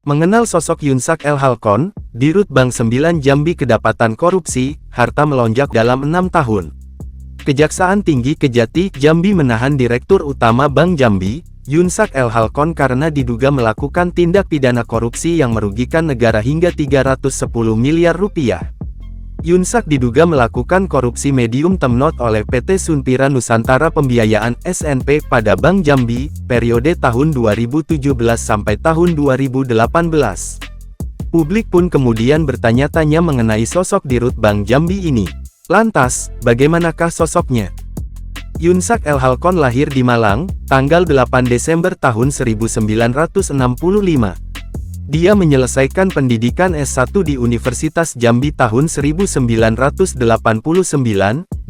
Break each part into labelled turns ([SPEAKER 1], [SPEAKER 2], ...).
[SPEAKER 1] Mengenal sosok Yunsak El Halcon, Dirut Bank 9 Jambi kedapatan korupsi, harta melonjak dalam 6 tahun. Kejaksaan Tinggi Kejati, Jambi menahan Direktur Utama Bank Jambi, Yunsak El Halcon karena diduga melakukan tindak pidana korupsi yang merugikan negara hingga 310 miliar rupiah. Yunsak diduga melakukan korupsi medium term note oleh PT Sunpira Nusantara Pembiayaan (SNP) pada Bank Jambi, periode tahun 2017 sampai tahun 2018. Publik pun kemudian bertanya-tanya mengenai sosok Dirut Bank Jambi ini. Lantas, bagaimanakah sosoknya? Yunsak El Halcon lahir di Malang, tanggal 8 Desember tahun 1965. Dia menyelesaikan pendidikan S1 di Universitas Jambi tahun 1989,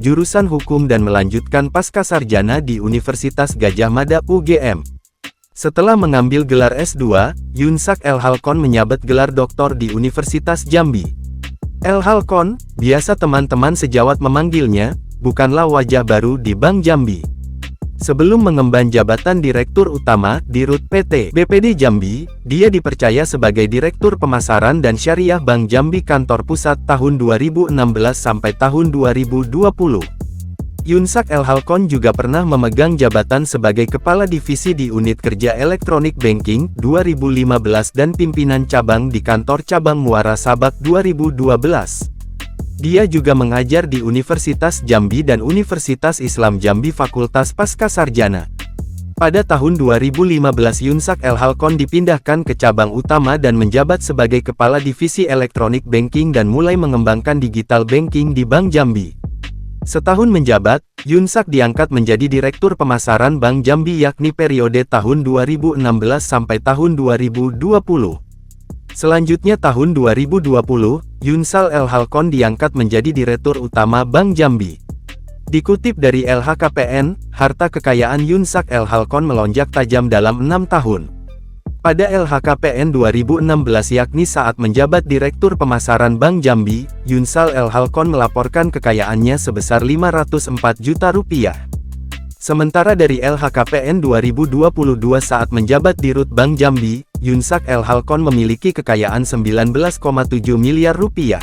[SPEAKER 1] jurusan Hukum dan melanjutkan pascasarjana di Universitas Gadjah Mada UGM. Setelah mengambil gelar S2, Yunsak El Halcon menyabet gelar doktor di Universitas Jambi. El Halcon, biasa teman-teman sejawat memanggilnya, bukanlah wajah baru di Bank Jambi. Sebelum mengemban jabatan Direktur Utama, Dirut PT BPD Jambi, dia dipercaya sebagai Direktur Pemasaran dan Syariah Bank Jambi Kantor Pusat tahun 2016 sampai tahun 2020. Yunsak El Halcon juga pernah memegang jabatan sebagai Kepala Divisi di Unit Kerja Elektronik Banking 2015 dan pimpinan cabang di Kantor Cabang Muara Sabak 2012. Dia juga mengajar di Universitas Jambi dan Universitas Islam Jambi Fakultas Pascasarjana. Pada tahun 2015 Yunsak El Halcon dipindahkan ke cabang utama dan menjabat sebagai Kepala Divisi Elektronik Banking dan mulai mengembangkan digital banking di Bank Jambi. Setahun menjabat, Yunsak diangkat menjadi Direktur Pemasaran Bank Jambi yakni periode tahun 2016 sampai tahun 2020. Selanjutnya tahun 2020, Yunsak El Halcon diangkat menjadi Direktur Utama Bank Jambi. Dikutip dari LHKPN, harta kekayaan Yunsak El Halcon melonjak tajam dalam 6 tahun. Pada LHKPN 2016 yakni saat menjabat Direktur Pemasaran Bank Jambi, Yunsak El Halcon melaporkan kekayaannya sebesar 504 juta rupiah. Sementara dari LHKPN 2022 saat menjabat Dirut Bank Jambi, Yunsak El Halcon memiliki kekayaan 19,7 miliar rupiah.